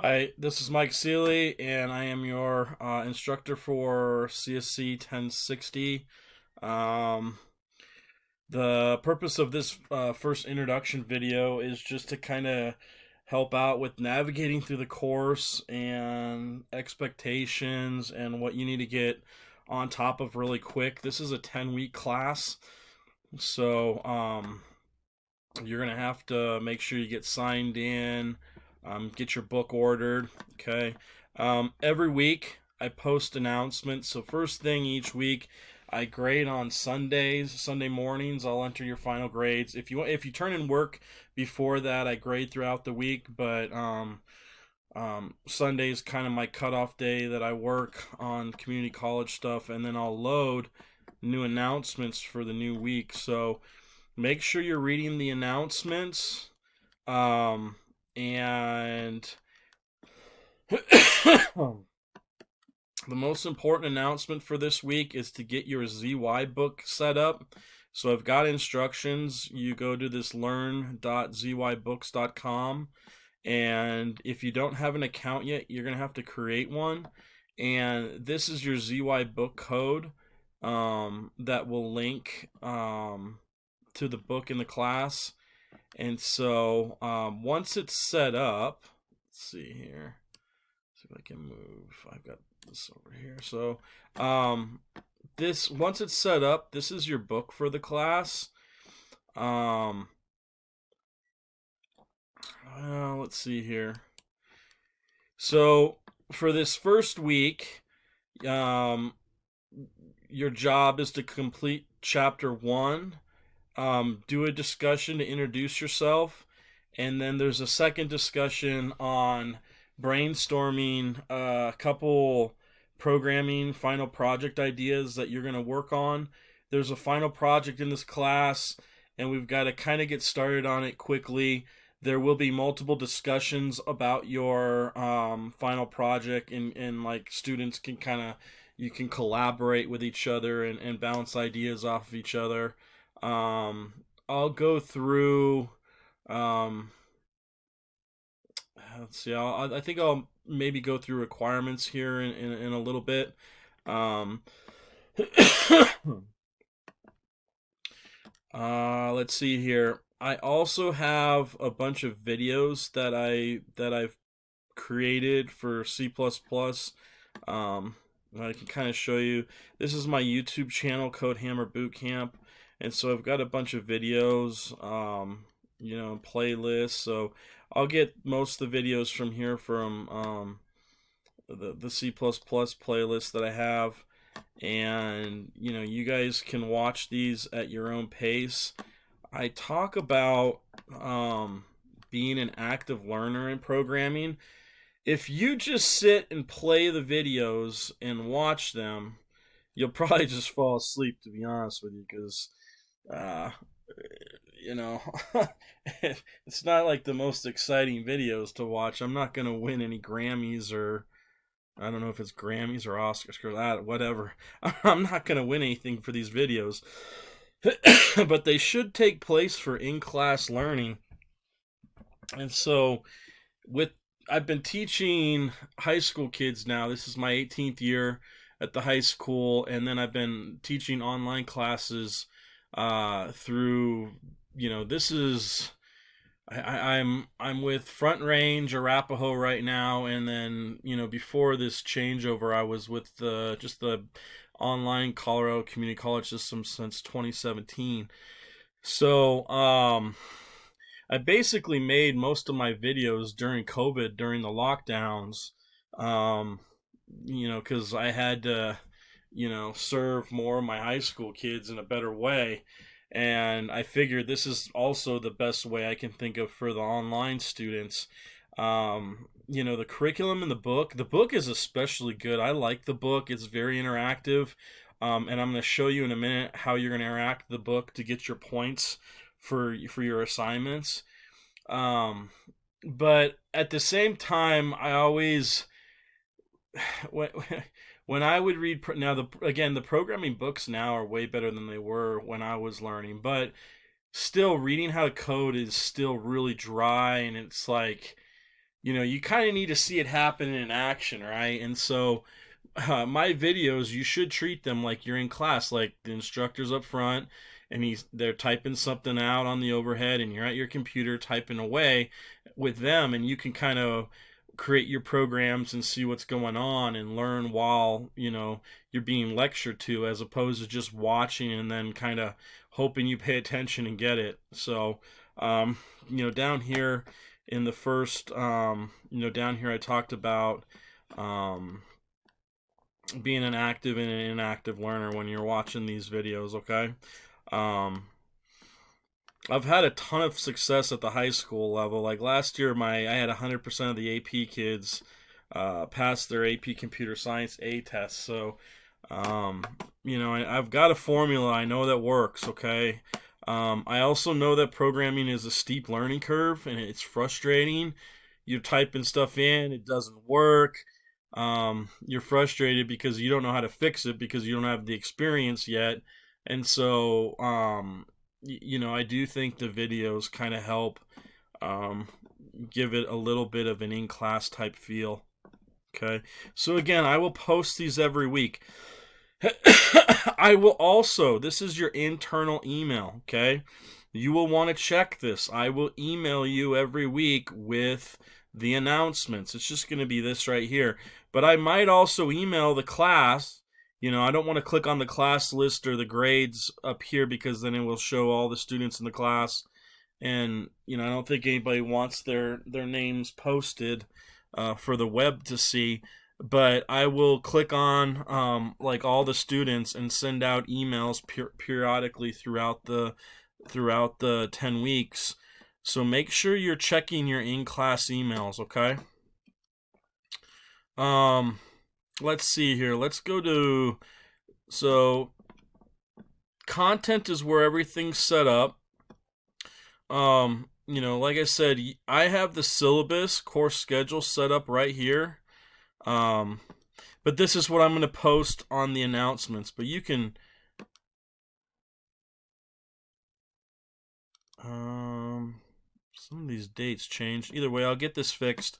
Hi, this is Mike Seeley, and I am your instructor for CSC1060. Um, the purpose of this first introduction video is just to kind of help out with navigating through the course and expectations and what you need to get on top of really quick. This is a 10-week class, so you're going to have to make sure you get signed in, get your book ordered. Okay. Every week I post announcements. So, first thing each week, I grade on Sundays, Sunday mornings. I'll enter your final grades. If you turn in work before that, I grade throughout the week. But Sunday's kind of my cutoff day that I work on community college stuff, and then I'll load new announcements for the new week. So make sure you're reading the announcements. And the most important announcement for this week is to get your ZY book set up. So I've got instructions. You go to this learn.zybooks.com, and if you don't have an account yet, you're going to have to create one. And this is your ZY book code that will link to the book in the class. And so once it's set up, let's see here. See if I can move. I've got this over here. So this once it's set up, this is your book for the class. Um, let's see here. So for this first week, um, your job is to complete chapter 1. Do a discussion to introduce yourself, and then there's a second discussion on brainstorming a couple programming final project ideas that you're going to work on. There's a final project in this class, and we've got to kind of get started on it quickly. There will be multiple discussions about your final project, and like students can kind of you can collaborate with each other and bounce ideas off of each other. I'll go through. Um, let's see. I think I'll maybe go through requirements here in a little bit. Um, let's see here. I also have a bunch of videos that I've created for C++. Um, I can kind of show you. This is my YouTube channel, Code Hammer Bootcamp, and so I've got a bunch of videos, playlists. So I'll get most of the videos from here from the C++ playlist that I have, and you guys can watch these at your own pace. I talk about being an active learner in programming. If you just sit and play the videos and watch them, you'll probably just fall asleep, to be honest with you, because uh, you know, it's not like the most exciting videos to watch. I'm not gonna win any Grammys, or I don't know if it's Grammys or Oscars or that, whatever. I'm not gonna win anything for these videos, but they should take place for in-class learning. And so, with I've been teaching high school kids now. This is my 18th year at the high school, and then I've been teaching online classes through. This is I'm with Front Range Arapahoe right now, and then before this changeover, I was with just the online Colorado Community College system since 2017. So I basically made most of my videos during COVID, during the lockdowns, um, because I had to, serve more of my high school kids in a better way. And I figured this is also the best way I can think of for the online students. The curriculum in the book is especially good. I like the book, it's very interactive. And I'm going to show you in a minute how you're going to interact with the book to get your points for your assignments. Um, but at the same time, I always when when I would read now the programming books now are way better than they were when I was learning, but still reading how to code is still really dry, and it's like you kind of need to see it happen in action, right? And so my videos, you should treat them like you're in class, like the instructor's up front and they're typing something out on the overhead and you're at your computer typing away with them, and you can kind of create your programs and see what's going on and learn while you're being lectured to, as opposed to just watching and then kind of hoping you pay attention and get it. So down here in the first down here I talked about being an active and an inactive learner when you're watching these videos. Okay. I've had a ton of success at the high school level. Like last year, I had 100% of the AP kids pass their AP Computer Science A test. So, I've got a formula. I know that works. Okay. I also know that programming is a steep learning curve, and it's frustrating. You're typing stuff in, it doesn't work. You're frustrated because you don't know how to fix it because you don't have the experience yet. And so, I do think the videos kind of help give it a little bit of an in-class type feel. Okay. So again, I will post these every week. I will also, this is your internal email, okay? You will want to check this. I will email you every week with the announcements. It's just going to be this right here. But I might also email the class. I don't want to click on the class list or the grades up here because then it will show all the students in the class. And, I don't think anybody wants their names posted for the web to see. But I will click on like all the students and send out emails periodically throughout the 10 weeks. So make sure you're checking your in-class emails, okay? Let's see here. Let's go to, so content is where everything's set up. Like I said, I have the syllabus course schedule set up right here. But this is what I'm going to post on the announcements. But you can, some of these dates changed. Either way, I'll get this fixed.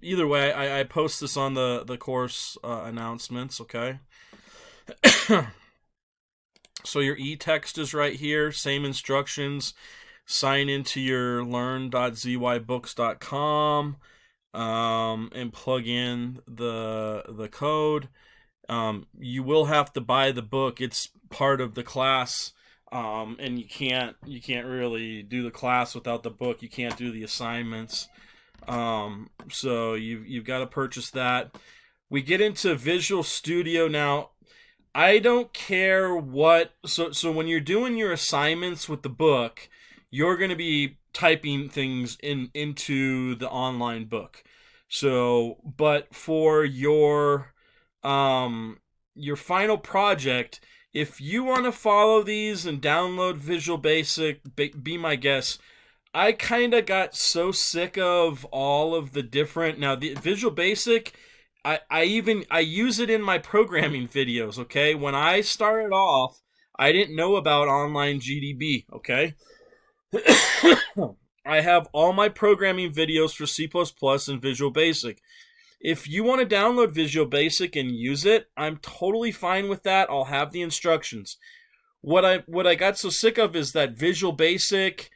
Either way, I post this on the course announcements, okay? So your e-text is right here, same instructions. Sign into your learn.zybooks.com and plug in the code. You will have to buy the book. It's part of the class. And you can't really do the class without the book. You can't do the assignments. So you've got to purchase that. We get into Visual Studio now. I don't care what. So when you're doing your assignments with the book, you're going to be typing things into the online book. So, but for your final project, if you want to follow these and download Visual Basic, be my guest. I kind of got so sick of all of the different, now the Visual Basic, I use it in my programming videos, okay? When I started off, I didn't know about online GDB, okay? I have all my programming videos for C++ and Visual Basic. If you want to download Visual Basic and use it, I'm totally fine with that. I'll have the instructions. What I got so sick of is that Visual Basic,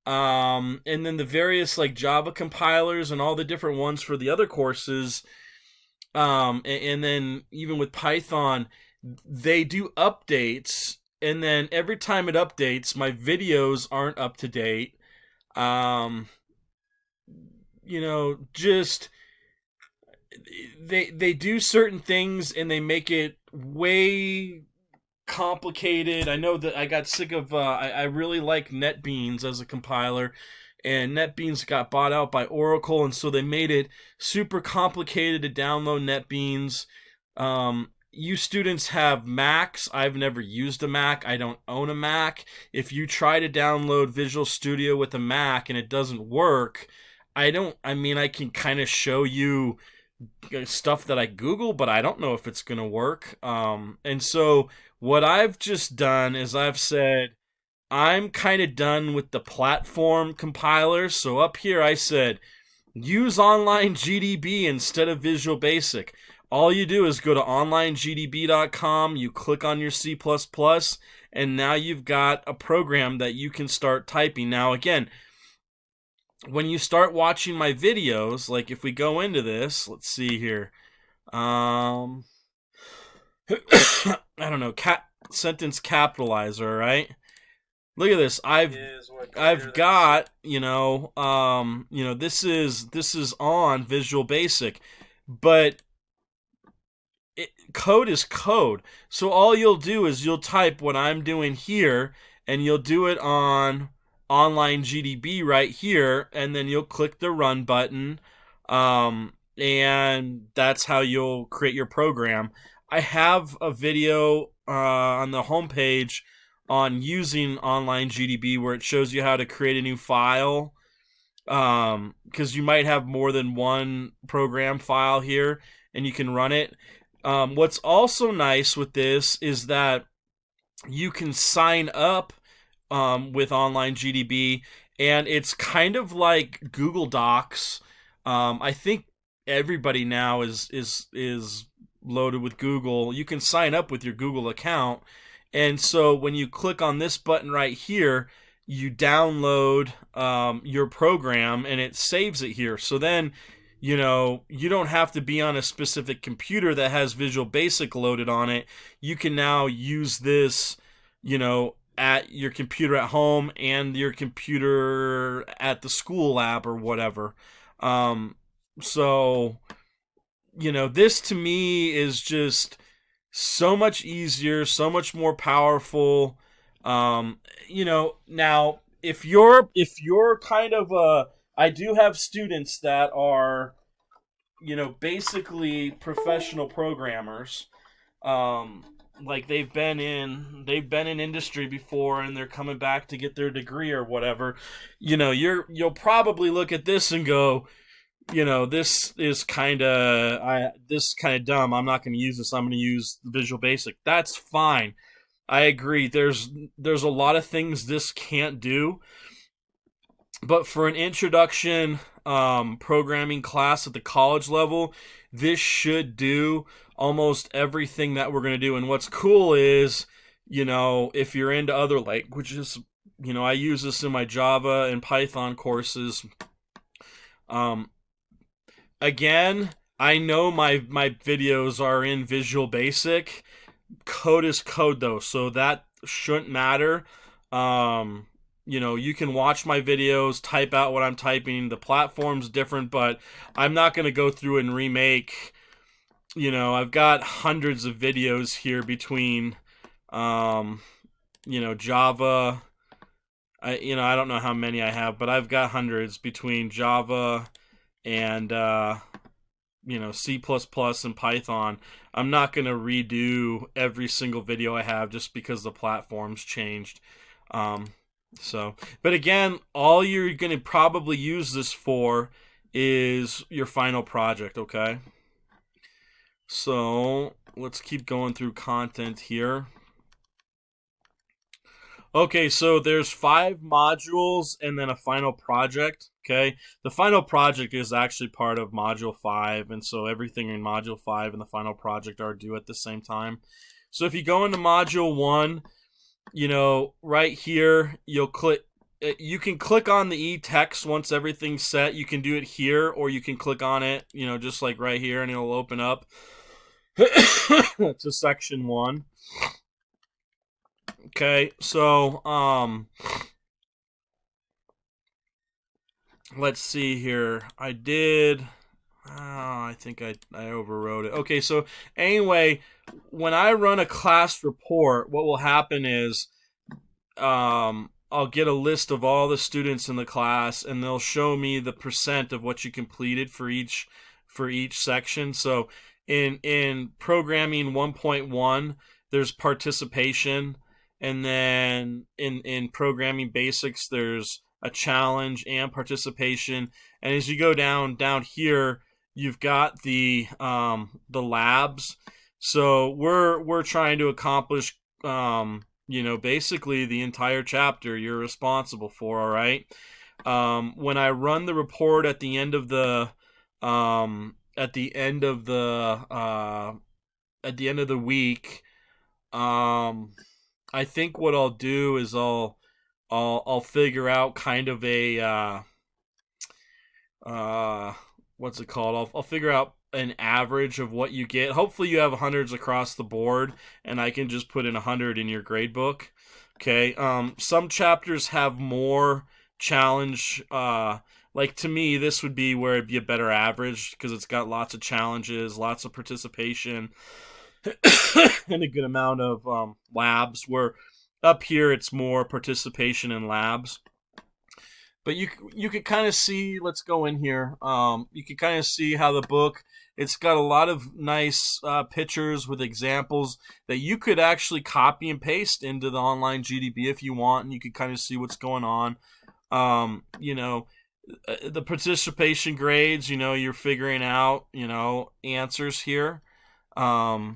and then the various like Java compilers and all the different ones for the other courses, and then even with Python, they do updates, and then every time it updates, my videos aren't up to date. Just they do certain things and they make it way complicated. I know that I got sick of I really like NetBeans as a compiler, and NetBeans got bought out by Oracle, and so they made it super complicated to download NetBeans. You students have Macs. I've never used a Mac. I don't own a Mac. If you try to download Visual Studio with a Mac and it doesn't work, I can kind of show you stuff that I Google, but I don't know if it's going to work. And so what I've just done is I've said, I'm kind of done with the platform compilers. So up here I said, use online GDB instead of Visual Basic. All you do is go to onlinegdb.com, you click on your C++, and now you've got a program that you can start typing. Now, again, when you start watching my videos, like if we go into this, let's see here. I don't know, sentence capitalizer, right? Look at this. I've got, this is on Visual Basic, but code is code. So all you'll do is you'll type what I'm doing here, and you'll do it on online GDB right here, and then you'll click the run button, and that's how you'll create your program. I have a video on the homepage on using online GDB where it shows you how to create a new file, because you might have more than one program file here, and you can run it. What's also nice with this is that you can sign up with online GDB, and it's kind of like Google Docs. I think everybody now is loaded with Google. You can sign up with your Google account, and so when you click on this button right here, you download your program, and it saves it here. So then, you don't have to be on a specific computer that has Visual Basic loaded on it. You can now use this, at your computer at home and your computer at the school lab or whatever. So, this to me is just so much easier, so much more powerful. Now if you're kind of I do have students that are, basically professional programmers. Like they've been in industry before, and they're coming back to get their degree or whatever. You'll probably look at this and go, this is kind of dumb. I'm not going to use this. I'm going to use Visual Basic. That's fine. I agree. There's a lot of things this can't do, but for an introduction programming class at the college level, this should do almost everything that we're going to do. And what's cool is, if you're into other languages, I use this in my Java and Python courses. Again, I know my videos are in Visual Basic. Code is code, though, so that shouldn't matter. You can watch my videos, type out what I'm typing. The platform's different, but I'm not going to go through and remake. I've got hundreds of videos here between, Java. I don't know how many I have, but I've got hundreds between Java and, C++ and Python. I'm not going to redo every single video I have just because the platform's changed. But again, all you're going to probably use this for is your final project, okay? So let's keep going through content here. Okay, so there's 5 modules and then a final project, okay? The final project is actually part of Module 5, and so everything in Module 5 and the final project are due at the same time. So if you go into Module 1, right here, you can click on the e-text once everything's set. You can do it here, or you can click on it, just like right here, and it'll open up to section 1. Okay, so let's see here. I think I overwrote it. Okay, so anyway, when I run a class report, what will happen is I'll get a list of all the students in the class, and they'll show me the percent of what you completed for each section. So in programming 1.1, there's participation, and then in programming basics, there's a challenge and participation. And as you go down here, you've got the labs. So we're trying to accomplish basically the entire chapter you're responsible for, all right? When I run the report at the end of the at the end of the week, I think what I'll do is I'll figure out kind of a uh, what's it called? I'll figure out an average of what you get. Hopefully, you have hundreds across the board, and I can just put in 100 in your grade book. Okay. Some chapters have more challenge. Like to me, this would be where it'd be a better average because it's got lots of challenges, lots of participation, and a good amount of labs. Where up here, it's more participation in labs. But you could kind of see. Let's go in here. You can kind of see how the book. It's got a lot of nice pictures with examples that you could actually copy and paste into the online GDB if you want, and you could kind of see what's going on. The participation grades. You're figuring out answers here. So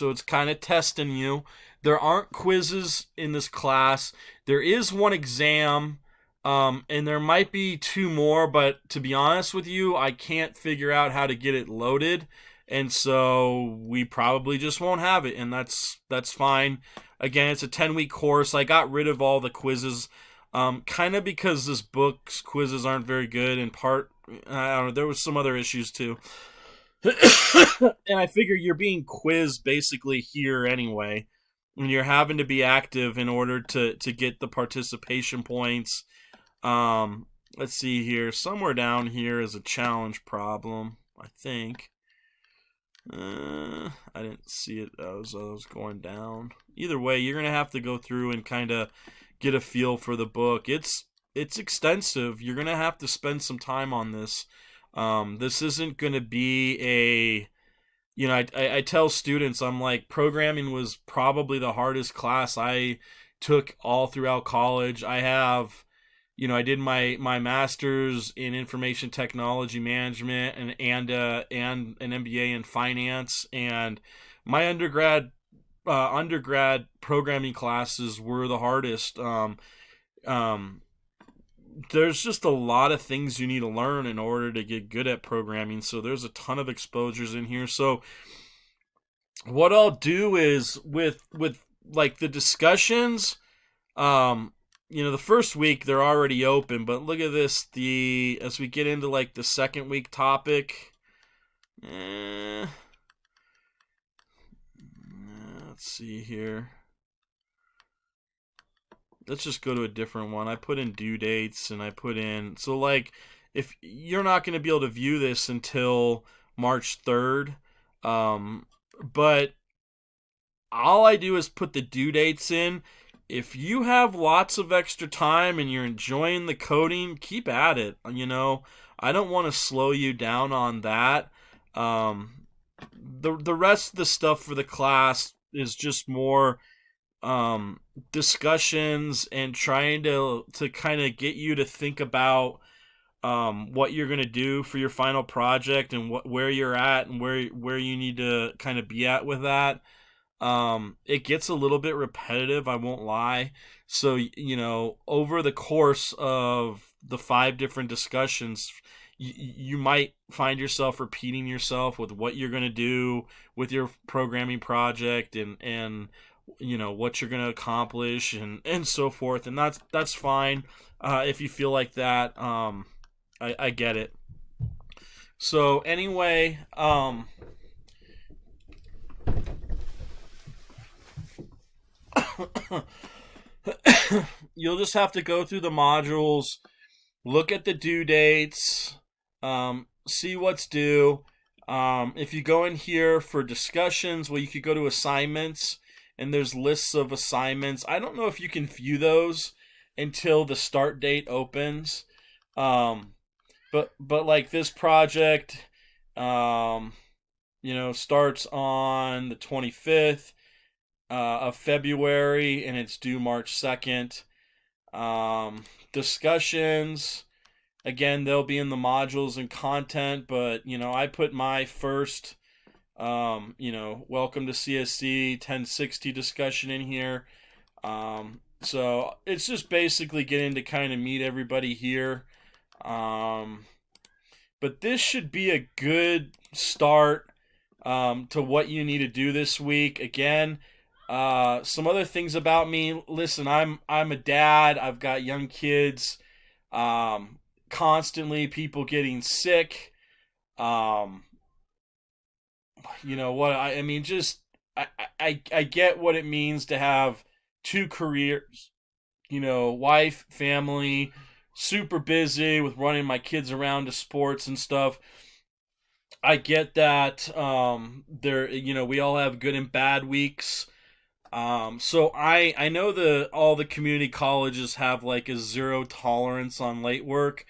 it's kind of testing you. There aren't quizzes in this class. There is one exam. And there might be two more, but to be honest with you, I can't figure out how to get it loaded, and so we probably just won't have it, and that's fine. Again, it's a 10-week course. I got rid of all the quizzes, kind of because this book's quizzes aren't very good. In part, I don't know, there was some other issues too, and I figure you're being quizzed basically here anyway, and you're having to be active in order to get the participation points. Let's see here. Somewhere down here is a challenge problem, I think. I didn't see it as I was going down. Either way, you're gonna have to go through and kind of get a feel for the book. It's extensive. You're gonna have to spend some time on this. This isn't gonna be a I tell students, I'm like, programming was probably the hardest class I took all throughout college. I did my master's in information technology management and an MBA in finance, and my undergrad programming classes were the hardest. There's just a lot of things you need to learn in order to get good at programming. So there's a ton of exposures in here. So what I'll do is with like the discussions, the first week they're already open, but look at this. As we get into like the second week topic, let's see here. Let's just go to a different one. I put in due dates, and I put in, so like, if you're not going to be able to view this until March 3rd, but all I do is put the due dates in. If you have lots of extra time and you're enjoying the coding, keep at it. I don't want to slow you down on that. The rest of the stuff for the class is just more discussions and trying to kind of get you to think about what you're going to do for your final project and where you're at and where you need to kind of be at with that. It gets a little bit repetitive, I won't lie. So, over the course of the 5 different discussions, you might find yourself repeating yourself with what you're going to do with your programming project and what you're going to accomplish and so forth. And that's fine. If you feel like that, I get it. So anyway, you'll just have to go through the modules, look at the due dates, see what's due. If you go in here for discussions, well, you could go to assignments, and there's lists of assignments. I don't know if you can view those until the start date opens. But like this project, starts on the 25th of February, and it's due March 2nd. Discussions, again, they'll be in the modules and content, but I put my first welcome to CSC 1060 discussion in here. So it's just basically getting to kind of meet everybody here. Um, but this should be a good start to what you need to do this week. Again, some other things about me. Listen, I'm a dad. I've got young kids. Um, Constantly people getting sick. Um, you know what I mean? Just I get what it means to have two careers. You know, wife, family, super busy with running my kids around to sports and stuff. I get that. There, you know, we all have good and bad weeks. So I know the all the community colleges have like a zero tolerance on late work.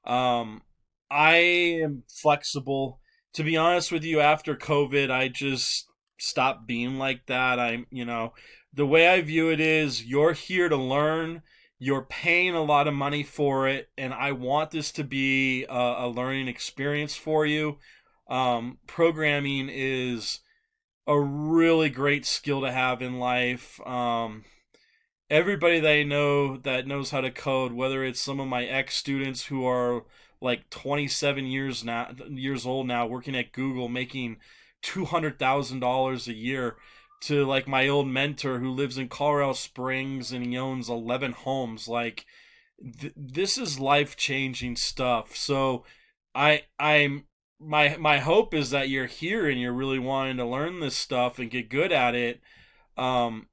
Um, I am flexible. To be honest with you, after COVID, I just stopped being like that. You know, the way I view it is you're here to learn. You're paying a lot of money for it, and I want this to be a learning experience for you. Programming is a really great skill to have in life. Everybody that I know that knows how to code, whether it's some of my ex students who are like 27 years old now, working at Google, making $200,000 a year, to like my old mentor who lives in Colorado Springs and he owns 11 homes. Like this is life changing stuff. So I'm my hope is that you're here and you're really wanting to learn this stuff and get good at it. Um,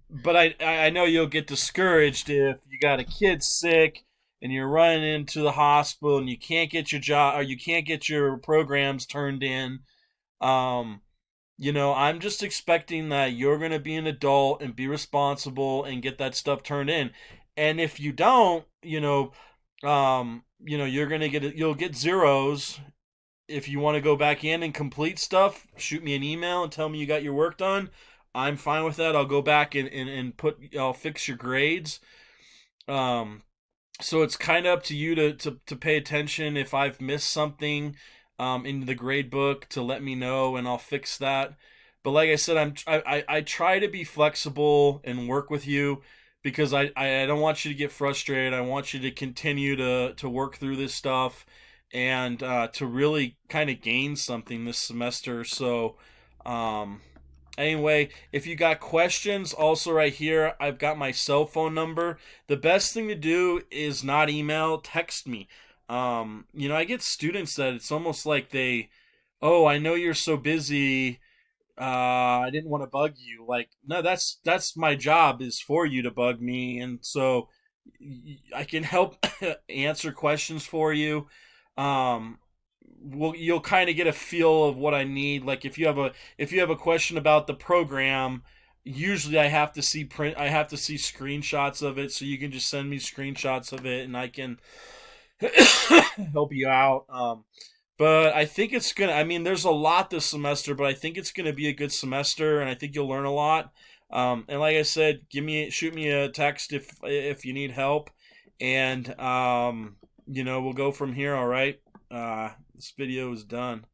but I know you'll get discouraged if you got a kid sick and you're running into the hospital and you can't get your job or you can't get your programs turned in. Um, you know, I'm just expecting that you're going to be an adult and be responsible and get that stuff turned in. And if you don't, you know, you'll get zeros. If you want to go back in and complete stuff, shoot me an email and tell me you got your work done. I'm fine with that. I'll go back I'll fix your grades. Um, so it's kind of up to you to pay attention if I've missed something in the grade book to let me know and I'll fix that. But like I said, I try to be flexible and work with you because I don't want you to get frustrated. I want you to continue to work through this stuff and to really kind of gain something this semester. So um, anyway, if you got questions, also right here, I've got my cell phone number. The best thing to do is not email, text me. You know, I get students that it's almost like oh, I know you're so busy. I didn't want to bug you. Like, no, that's my job is for you to bug me, and so I can help answer questions for you. Um, you'll kind of get a feel of what I need. Like if you have a question about the program, usually I have to see screenshots of it, so you can just send me screenshots of it, and I can help you out. But I think it's gonna. I mean, there's a lot this semester, but I think it's gonna be a good semester, and I think you'll learn a lot. And like I said, shoot me a text if you need help, and you know we'll go from here. All right. This video is done.